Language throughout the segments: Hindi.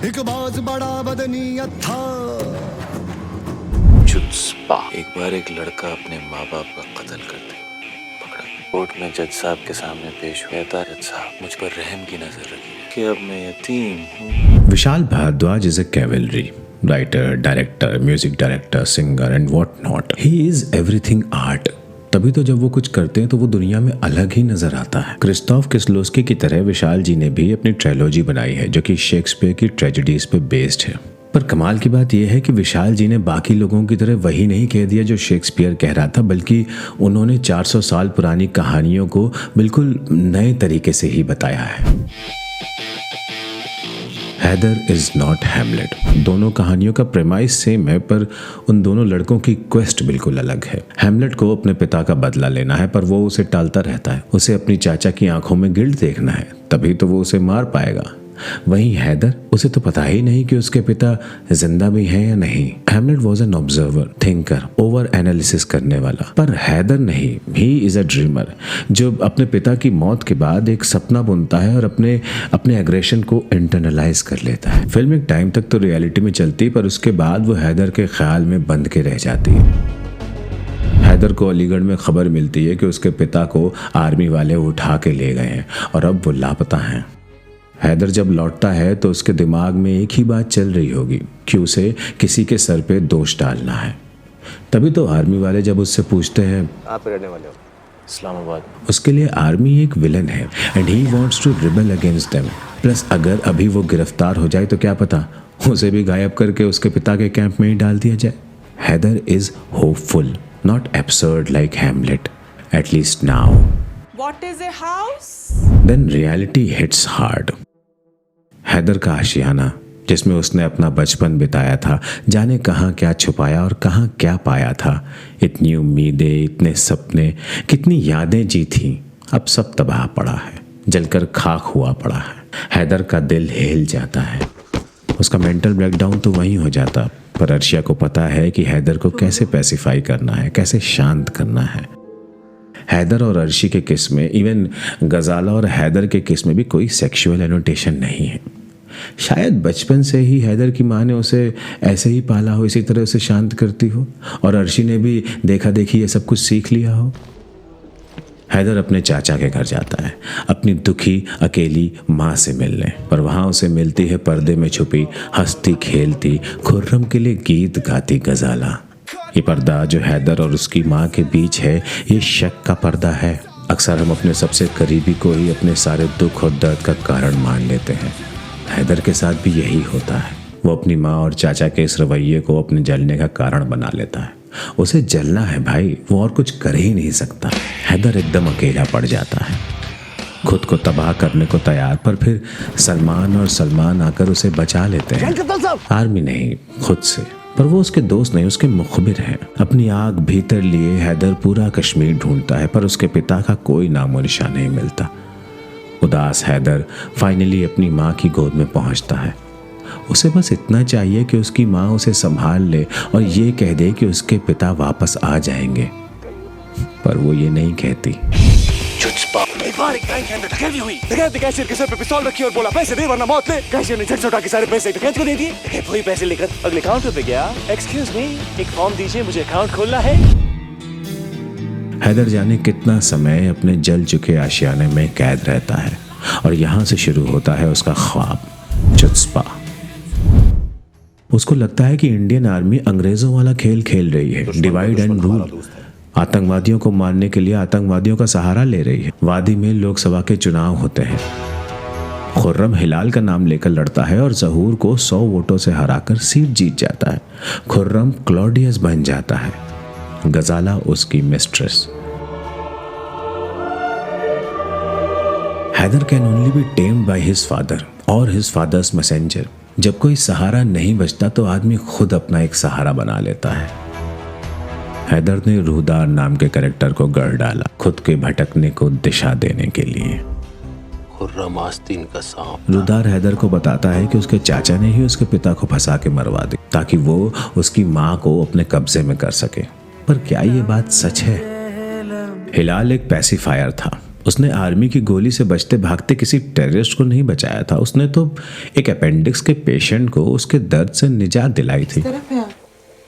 एक बाज बड़ा बदनीयत था। जुत्स्पा। एक बार एक लड़का अपने माँ बाप का कत्ल करते पकड़ा। कोर्ट में जज साहब के सामने पेश हुआ था। जज साहब मुझ पर रहम की नजर रखी कि अब मैं यतीम हूँ। Vishal Bhardwaj is a cavalry writer, director, music director, singer and what not. He is everything art. तभी तो जब वो कुछ करते हैं तो वो दुनिया में अलग ही नजर आता है। क्रिस्टोफ किस्लोस्की की तरह विशाल जी ने भी अपनी ट्रायलॉजी बनाई है जो कि शेक्सपियर की ट्रेजेडीज पे बेस्ड है। पर कमाल की बात यह है कि विशाल जी ने बाकी लोगों की तरह वही नहीं कह दिया जो शेक्सपियर कह रहा था, बल्कि उन्होंने 400 साल पुरानी कहानियों को बिल्कुल नए तरीके से ही बताया है। Haider is not Hamlet. दोनों कहानियों का प्रेमाइस सेम है पर उन दोनों लड़कों की क्वेस्ट बिल्कुल अलग है। हैमलेट को अपने पिता का बदला लेना है पर वो उसे टालता रहता है। उसे अपनी चाचा की आंखों में गिल्ट देखना है, तभी तो वो उसे मार पाएगा। वहीं हैदर, उसे तो पता ही नहीं कि उसके पिता जिंदा भी हैं या नहीं। Hamlet was an observer, thinker, over analysis करने वाला। पर हैदर नहीं, ही इज अ ड्रीमर जो अपने पिता की मौत के बाद एक सपना बुनता है और अपने एग्रेशन को इंटरनलाइज कर लेता है। फिल्म एक टाइम तक तो रियलिटी में चलती पर उसके बाद वो हैदर के ख्याल में बंध के रह जाती है। हैदर को अलीगढ़ में खबर मिलती है कि उसके पिता को आर्मी वाले उठा के ले गए हैं और अब वो लापता हैं। हैदर जब लौटता है तो उसके दिमाग में एक ही बात चल रही होगी कि उसे किसी के सर पे दोष डालना है। तभी तो आर्मी वाले जब उससे पूछते हैं, आप रहने वाले हो? इस्लामाबाद। उसके लिए आर्मी एक विलन है and he wants to rebel against them. Plus अगर अभी वो गिरफ्तार हो जाए तो क्या पता उसे भी गायब करके उसके पिता के कैंप में ही डाल दिया जाए। Haider is hopeful, not absurd like Hamlet, at least now. What is a house? Then reality hits hard. Haider का आशियाना जिसमें उसने अपना बचपन बिताया था, जाने कहाँ क्या छुपाया और कहाँ क्या पाया था। इतनी उम्मीदें, इतने सपने, कितनी यादें जी थी, अब सब तबाह पड़ा है, जलकर खाक हुआ पड़ा है। हैदर का दिल हिल जाता है। उसका मेंटल ब्रेकडाउन तो वहीं हो जाता, पर अर्शिया को पता है कि हैदर को कैसे पैसिफाई करना है, कैसे शांत करना है। हैदर और अर्शी के किस में, इवन गजाला और हैदर के किस में भी कोई सेक्सुअल एनोटेशन नहीं है। शायद बचपन से ही हैदर की माँ ने उसे ऐसे ही पाला हो, इसी तरह उसे शांत करती हो और अर्शी ने भी देखा देखी ये सब कुछ सीख लिया हो। हैदर अपने चाचा के घर जाता है अपनी दुखी अकेली माँ से मिलने, पर वहाँ उसे मिलती है पर्दे में छुपी हंसती खेलती खुर्रम के लिए गीत गाती गजाला। ये पर्दा जो हैदर और उसकी माँ के बीच है, ये शक का पर्दा है। अक्सर हम अपने सबसे करीबी को ही अपने सारे दुख और दर्द का कारण मान लेते हैं। हैदर के साथ भी यही होता है। वो अपनी माँ और चाचा के इस रवैये को अपने जलने का कारण बना लेता है। उसे जलना है भाई, वो और कुछ कर ही नहीं सकता। हैदर एकदम अकेला पड़ जाता है, खुद को तबाह करने को तैयार, पर फिर सलमान और सलमान आकर उसे बचा लेते हैं। आर्मी नहीं, खुद से। पर वो उसके दोस्त नहीं, उसके मुखबिर हैं। अपनी आग भीतर लिए हैदर पूरा कश्मीर ढूंढता है पर उसके पिता का कोई नामो निशान नहीं मिलता। उदास हैदर फाइनली अपनी माँ की गोद में पहुंचता है। उसे बस इतना चाहिए कि उसकी माँ उसे संभाल ले और ये कह दे कि उसके पिता वापस आ जाएंगे, पर वो ये नहीं कहती। एक बार एक बैंक के अंदर डकैती हुई। डकैत ने कैशियर के सर पे पिस्तौल रखी और बोला पैसे दे वरना मौत ले। कैशियर ने झट से उठा के सारे पैसे डकैत को दे दिए। डकैत वही पैसे लेकर अगले काउंटर पे गया। एक्सक्यूज मी, एक फॉर्म दीजिए, मुझे अकाउंट खोलना है। हैदर जाने कितना समय अपने जल चुके आशियाने में कैद रहता है और यहाँ से शुरू होता है उसका ख्वाब, जुत्स्पा। उसको लगता है कि इंडियन आर्मी अंग्रेजों वाला खेल खेल रही है, डिवाइड एंड रूल। आतंकवादियों को मारने के लिए आतंकवादियों का सहारा ले रही है। वादी में लोकसभा के चुनाव होते हैं। खुर्रम हिलाल का नाम लेकर लड़ता है और जहूर को 100 वोटों से हराकर सीट जीत जाता है। खुर्रम क्लॉडियस बन जाता है, गजाला उसकी mistress. Haider can only be tamed by his father और हिज फादर्स मैसेंजर। जब कोई सहारा नहीं बचता तो आदमी खुद अपना एक सहारा बना लेता है। हैदर ने रूहदार नाम के कैरेक्टर को गढ़ डाला खुद के भटकने को दिशा देने के लिए। खुर्रम आस्तीन का सांप। रूहदार हैदर को बताता है कि उसके चाचा ने ही उसके पिता को फंसा के मरवा दी ताकि वो उसकी माँ को अपने कब्जे में कर सके। पर क्या ये बात सच है? हिलाल एक पैसिफायर था उसने आर्मी की गोली से बचते भागते किसी टेररिस्ट को नहीं बचाया था, उसने तो एक अपेंडिक्स के पेशेंट को उसके दर्द से निजात दिलाई थी।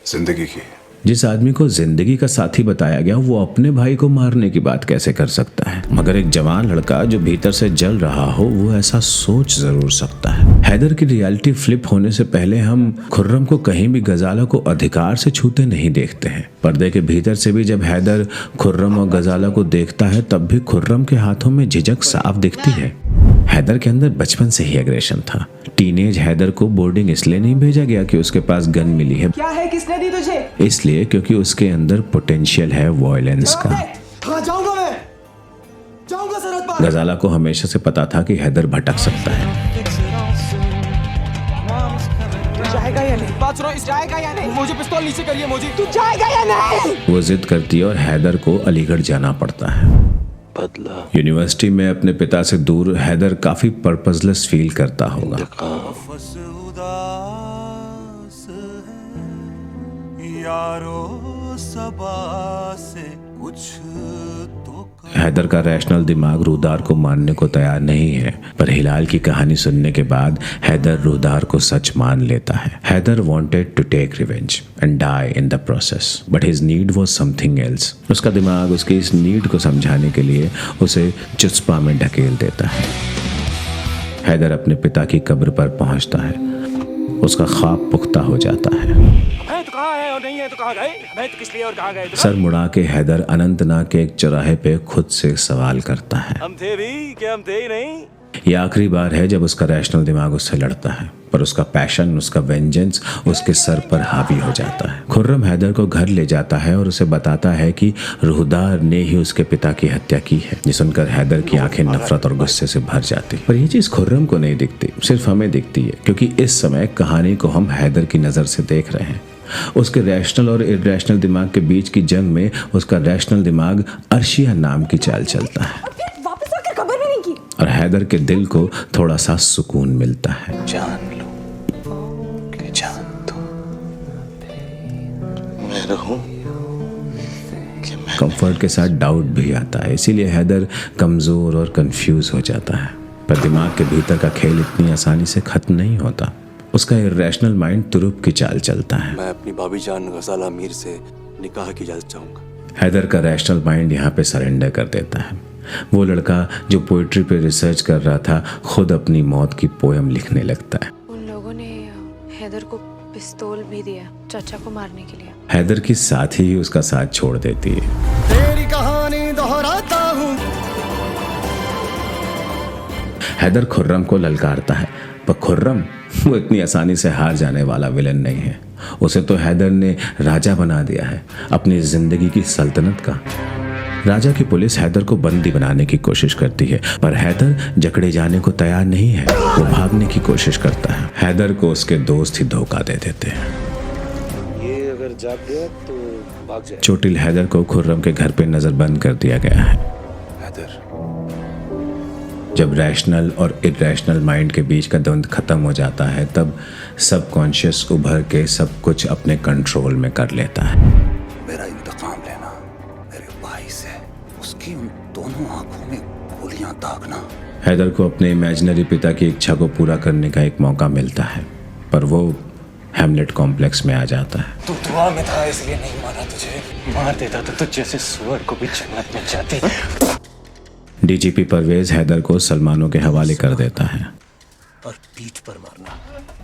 जिंदगी की जिस आदमी को जिंदगी का साथी बताया गया वो अपने भाई को मारने की बात कैसे कर सकता है? मगर एक जवान लड़का जो भीतर से जल रहा हो वो ऐसा सोच जरूर सकता है। हैदर की रियलिटी फ्लिप होने से पहले हम खुर्रम को कहीं भी गजाला को अधिकार से छूते नहीं देखते हैं। पर्दे के भीतर से भी जब हैदर खुर्रम और गजाला को देखता है तब भी खुर्रम के हाथों में झिझक साफ दिखती है। हैदर के अंदर बचपन से ही एग्रेशन था। टीनेज हैदर को बोर्डिंग इसलिए नहीं भेजा गया कि उसके पास गन मिली है, क्या है, किसने दी तुझे? इसलिए क्योंकि उसके अंदर पोटेंशियल है वॉयलेंस का। कहाँ जाऊंगा मैं? जाऊंगा सरहद पार। गजाला को हमेशा से पता था कि हैदर भटक सकता है। जाएगा या नहीं? बात सुनो, जाएगा या नहीं? मुझे पिस्तौल नीचे करिए, मुझे तू जाएगा या नहीं? वो जिद करती है और हैदर को अलीगढ़ जाना पड़ता है। बदला यूनिवर्सिटी में अपने पिता से दूर हैदर काफी पर्पसलेस फील करता होगा। हैदर का रैशनल दिमाग रूदार को मानने को तैयार नहीं है, पर हिलाल की कहानी सुनने के बाद हैदर रूदार को सच मान लेता है। Haider wanted to take revenge and die in the process, but his need was something else. उसका दिमाग उसकी इस नीड को समझाने के लिए उसे चुस्पा में ढकेल देता है। हैदर अपने पिता की कब्र पर पहुंचता है। उसका ख्वाब पुख्ता हो जाता है। मैं तो कहाँ है और नहीं है तो कहाँ गए? मैं तो किस लिए और कहाँ गए? सर मुड़ा के हैदर अनंतनाग के एक चौराहे पे खुद से सवाल करता है। हम थे भी क्या हम थे ही नहीं? ये आखिरी बार है जब उसका रैशनल दिमाग उससे लड़ता है, पर उसका पैशन, उसका वेंजेंस उसके सर पर हावी हो जाता है। खुर्रम हैदर को घर ले जाता है और उसे बताता है कि रूदार ने ही उसके पिता की हत्या की है। ये सुनकर हैदर की आंखें नफरत और गुस्से से भर जाती। पर ये चीज खुर्रम को नहीं दिखती, सिर्फ हमें दिखती है, क्योंकि इस समय कहानी को हम हैदर की नजर से देख रहे हैं। उसके रैशनल और इरैशनल दिमाग के बीच की जंग में उसका रैशनल दिमाग अर्शिया नाम की चाल चलता है और हैदर के दिल को थोड़ा सा सुकून मिलता है। जान लो कि जान दो, मैं रहूं कि मैं। कंफर्ट के साथ डाउट भी आता है, इसीलिए हैदर कमजोर और कंफ्यूज हो जाता है। पर दिमाग के भीतर का खेल इतनी आसानी से खत्म नहीं होता। उसका इरैशनल माइंड तुरुप की चाल चलता है। मैं अपनी भाभी जान गजाला मीर से निकाह की इजाजत चाहूंगा। हैदर का रैशनल माइंड यहाँ पे सरेंडर कर देता है। वो लड़का जो पोइट्री पे रिसर्च कर रहा था खुद अपनी मौत की पोयम लिखने लगता है। उन लोगों ने हैदर को पिस्तौल भी दिया चाचा को मारने के लिए। हैदर की साथी ही उसका साथ छोड़ देती है। तेरी कहानी दोहराता हूँ। हैदर खुर्रम को ललकारता है, पर खुर्रम वो इतनी आसानी से हार जाने वाला विलन नहीं है। उसे तो हैदर ने राजा बना दिया है, अपनी जिंदगी की सल्तनत का। राजा की पुलिस हैदर को बंदी बनाने की कोशिश करती है, पर हैदर जकड़े जाने को तैयार नहीं है। वो भागने की कोशिश करता है। हैदर को उसके दोस्त ही धोखा दे देते हैं। ये अगर जाग गया तो भाग जाए। चोटिल हैदर को खुर्रम के घर पे नजरबंद कर दिया गया है। हैदर जब रैशनल और इरैशनल माइंड के बीच का द्वंद्व खत्म हो जाता है तब सबकॉन्शियस उभर के सब कुछ अपने कंट्रोल में कर लेता है। मेरा इंतकाम लेना मेरे भाई से, उसकी उन दोनों आंखों में गोलियां दागना। हैदर को अपने इमेजिनरी पिता की इच्छा को पूरा करने का एक मौका मिलता है, पर वो हैमलेट कॉम्प्लेक्स में आ जाता है। तू दुआ में था इसलिए नहीं मारा तुझे। मार देता तो तुझ जैसे सुअर को भी जन्नत मिल जाती। डीजीपी परवेज हैदर को सलमानों के हवाले कर देता है और पीठ पर मारना।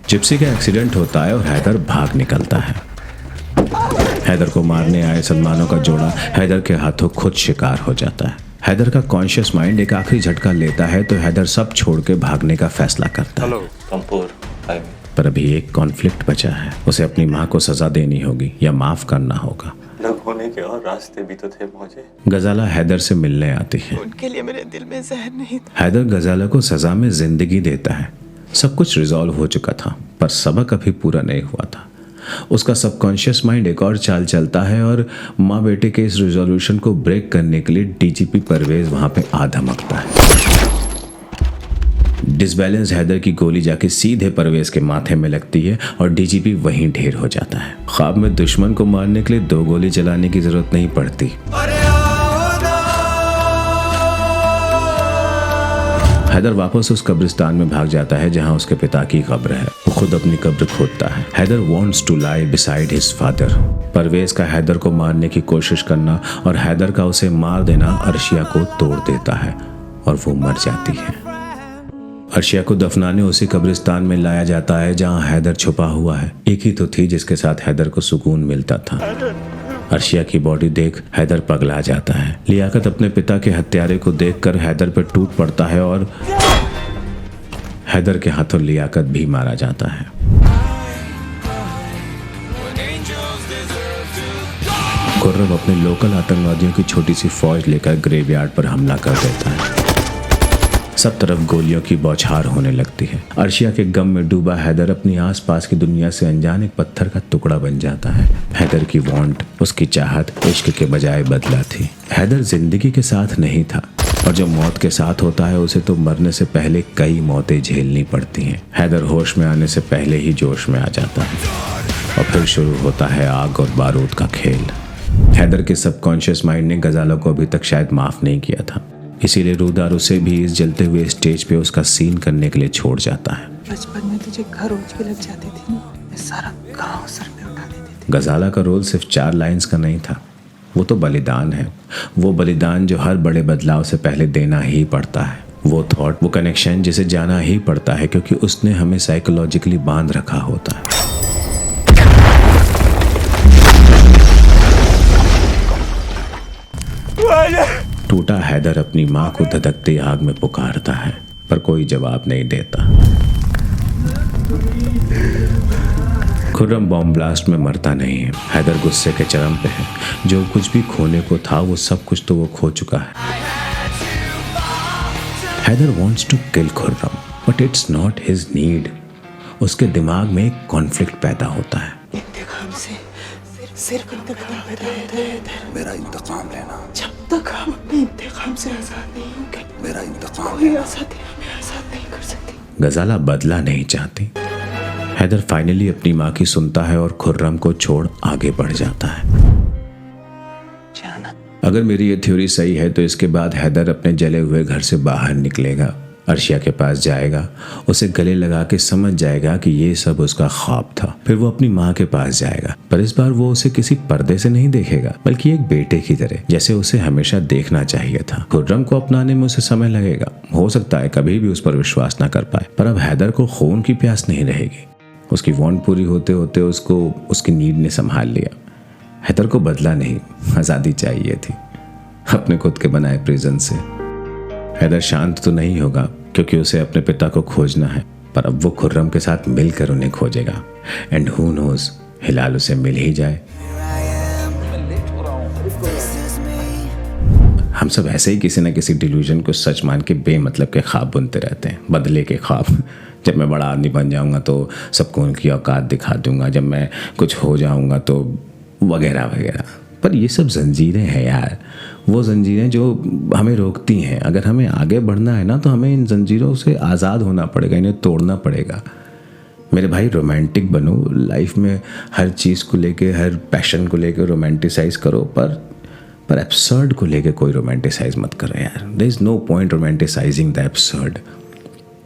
जिप्सी का एक्सीडेंट होता है और हैदर भाग निकलता है। हैदर को मारने आए सलमानों का जोड़ा हैदर के हाथों खुद शिकार हो जाता है। हैदर का कॉन्शियस माइंड एक आखिरी झटका लेता है तो हैदर सब छोड़ के भागने का फैसला करता है। कंपूर पर अभी एक कॉन्फ्लिक्ट बचा है। उसे अपनी माँ को सजा देनी होगी या माफ करना होगा। अलग होने के और रास्ते भी तो थे मुझे। गजाला हैदर से मिलने आती है। उनके लिए मेरे दिल में जहर नहीं था। हैदर गजाला को सजा में जिंदगी देता है। सब कुछ रिजॉल्व हो चुका था, पर सबक अभी पूरा नहीं हुआ था। उसका सबकॉन्शियस माइंड एक और चाल चलता है और माँ बेटे के इस रिजोल्यूशन को ब्रेक करने के लिए डीजीपी परवेज वहां पे आ धमकता है। डिसबैलेंस हैदर की गोली जाके सीधे परवेज के माथे में लगती है और डीजीपी वहीं ढेर हो जाता है। ख्वाब में दुश्मन को मारने के लिए 2 गोली चलाने की जरूरत नहीं पड़ती। हैदर वापस उस कब्रिस्तान में भाग जाता है जहां उसके पिता की कब्र है। वो खुद अपनी कब्र खोदता है। Haider wants to lie beside his father. Parvez का हैदर को मारने की कोशिश करना और हैदर का उसे मार देना अर्शिया को तोड़ देता है और वो मर जाती है। अर्शिया को दफनाने उसी कब्रिस्तान में लाया जाता है जहां हैदर छुपा हुआ है। एक ही तो थी जिसके साथ हैदर को सुकून मिलता था। अर्शिया की बॉडी देख हैदर पगला जाता है। लियाकत अपने पिता के हत्यारे को देखकर हैदर पर टूट पड़ता है और हैदर के हाथों लियाकत भी मारा जाता है। खुर्रम अपने लोकल आतंकवादियों की छोटी सी फौज लेकर ग्रेवयार्ड पर हमला कर देता है। सब तरफ गोलियों की बौछार होने लगती है। अर्शिया के गम में डूबा हैदर अपनी आसपास की दुनिया से अनजान एक पत्थर का टुकड़ा बन जाता है। हैदर की वांट, उसकी चाहत इश्क के बजाय बदला थी। हैदर जिंदगी के साथ नहीं था और जो मौत के साथ होता है उसे तो मरने से पहले कई मौतें झेलनी पड़ती हैं। हैदर होश में आने से पहले ही जोश में आ जाता है और फिर शुरू होता है आग और बारूद का खेल। हैदर के सबकॉन्शियस माइंड ने गजाला को अभी तक शायद माफ नहीं किया था, इसीलिए रूदार उसे भी इस जलते हुए स्टेज पे उसका सीन करने के लिए छोड़ जाता है। बचपन में तुझे घर रोज भी लग जाती थी ना, मैं सारा गांव सर पे उठा देती थी। गजाला का रोल सिर्फ 4 लाइंस का नहीं था, वो तो बलिदान है। वो बलिदान जो हर बड़े बदलाव से पहले देना ही पड़ता है। वो थॉट, वो कनेक्शन जिसे जाना ही पड़ता है क्योंकि उसने हमें साइकोलॉजिकली बांध रखा होता है। टूटा हैदर अपनी माँ को धधकती आग में पुकारता है पर कोई जवाब नहीं देता। खुर्रम बॉम्ब ब्लास्ट में मरता नहीं है। हैदर गुस्से के चरम पे है। जो कुछ भी खोने को था वो सब कुछ तो वो खो चुका है। Haider wants to kill Khurram but it's not his need। उसके दिमाग में एक कॉन्फ्लिक्ट पैदा होता है। इंतकाम से सिर्फ इंतकाम पैदा होता है हैदर। मेरा इंतकाम लेना। जब तक हम अपने इंतकाम से आजाद नहीं होंगे, मेरा इंतकाम कोई आजादी हमें आजाद नहीं कर सकती। गजाला बदला नहीं चाहती। हैदर फाइनली अपनी माँ की सुनता है और खुर्रम को छोड़ आगे बढ़ जाता है। जाना। अगर मेरी ये थ्योरी सही है तो इसके बाद हैदर अपने जले हुए घर से बाहर निकलेगा, अर्शिया के पास जाएगा, उसे गले लगा के समझ जाएगा कि ये सब उसका ख्वाब था। फिर वो अपनी माँ के पास जाएगा, पर इस बार वो उसे किसी पर्दे से नहीं देखेगा बल्कि एक बेटे की तरह, जैसे उसे हमेशा देखना चाहिए था। खुर्रम को अपनाने में उसे समय लगेगा, हो सकता है कभी भी उस पर विश्वास ना कर पाए, पर अब हैदर को खून की प्यास नहीं रहेगी। उसकी वांट पूरी होते होते उसको उसकी नीड ने संभाल लिया। हैदर को बदला नहीं, आज़ादी चाहिए थी अपने खुद के बनाए प्रिजन से। हैदर शांत तो नहीं होगा क्योंकि उसे अपने पिता को खोजना है, पर अब वो खुर्रम के साथ मिलकर उन्हें खोजेगा। एंड हु नोज, हिलाल उसे मिल ही जाए। हम सब ऐसे ही किसी न किसी डिल्यूजन को सच मान के बेमतलब के ख्वाब बुनते रहते हैं, बदले के ख्वाब। जब मैं बड़ा आदमी बन जाऊंगा तो सबको उनकी औकात दिखा दूंगा, जब मैं कुछ हो जाऊंगा तो वगैरह वगैरह। पर ये सब जंजीरें हैं यार, वो जंजीरें जो हमें रोकती हैं। अगर हमें आगे बढ़ना है ना तो हमें इन जंजीरों से आज़ाद होना पड़ेगा, इन्हें तोड़ना पड़ेगा। मेरे भाई रोमांटिक बनो, लाइफ में हर चीज़ को लेके, हर पैशन को लेके रोमांटिसाइज करो, पर एब्सर्ड को लेके कोई रोमांटिसाइज मत करो यार। There is no point romanticizing the absurd.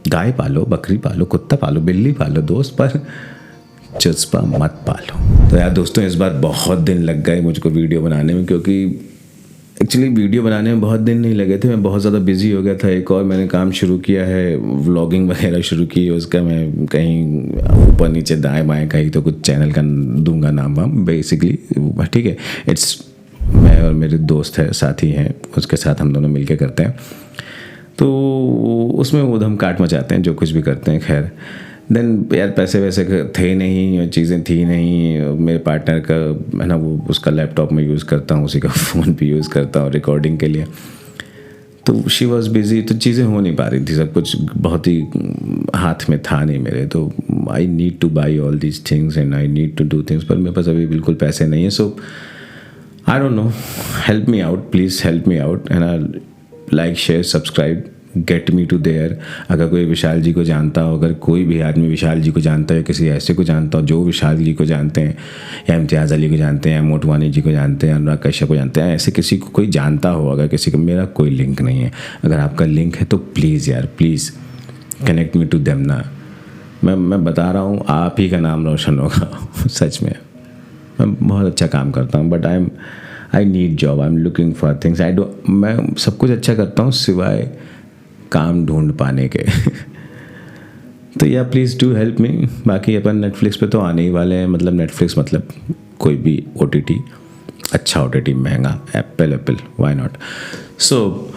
गाय पालो, बकरी पालो, कुत्ता पालो, बिल्ली पालो दोस्त, पर जज्बा मत पालो। तो यार दोस्तों, इस बार बहुत दिन लग गए मुझको वीडियो बनाने में, क्योंकि एक्चुअली वीडियो बनाने में बहुत दिन नहीं लगे थे। मैं बहुत ज़्यादा बिजी हो गया था। एक और मैंने काम शुरू किया है, व्लॉगिंग वगैरह शुरू की है। उसका मैं कहीं ऊपर नीचे दाएं बाएं कहीं तो कुछ चैनल का दूंगा नाम वाम, बेसिकली ठीक है। इट्स मैं और मेरे दोस्त है, साथी हैं, उसके साथ हम दोनों मिलके करते हैं। तो उसमें ऊधम काट मचाते हैं, जो कुछ भी करते हैं। खैर देन यार पैसे वैसे थे नहीं, चीज़ें थी नहीं। मेरे पार्टनर का है ना, वो उसका लैपटॉप में यूज़ करता हूँ, उसी का फ़ोन भी यूज़ करता हूँ रिकॉर्डिंग के लिए। तो शी वॉज बिजी, तो चीज़ें हो नहीं पा रही थी, सब कुछ बहुत ही हाथ में था नहीं मेरे। तो I need to buy all these things and I need to do things, पर मेरे पास अभी बिल्कुल पैसे नहीं है। So I don't know, help me out, please help me out. है ना, like share subscribe get me to there. अगर कोई विशाल जी को जानता हो, अगर कोई भी आदमी विशाल जी को जानता है, किसी ऐसे को जानता हो जो विशाल जी को जानते हैं, या इम्तियाज़ अली को जानते हैं, या मोटवानी जी को जानते हैं, अनुराग कश्यप को जानते हैं, ऐसे किसी को कोई जानता हो, अगर किसी को, मेरा कोई लिंक नहीं है, अगर आपका लिंक है तो प्लीज़ यार please connect me to them ना। मैं बता रहा हूँ, आप ही का नाम रोशन होगा सच में। मैं बहुत अच्छा काम करता हूँ, but I need job, I am looking for things. मैं सब कुछ अच्छा करता हूँ सिवाय काम ढूंढ पाने के तो या प्लीज़ डू हेल्प मी। बाकी अपन नेटफ्लिक्स पे तो आने ही वाले हैं, मतलब नेटफ्लिक्स मतलब कोई भी OTT, अच्छा OTT, महंगा, एप्पल व्हाई नॉट। सो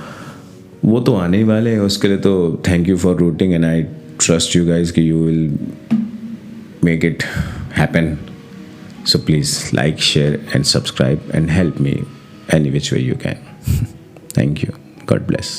वो तो आने ही वाले हैं, उसके लिए तो thank you for routing and I trust you guys कि you will make it happen. So please like, share and subscribe and help me any which way you can. Thank you. God bless.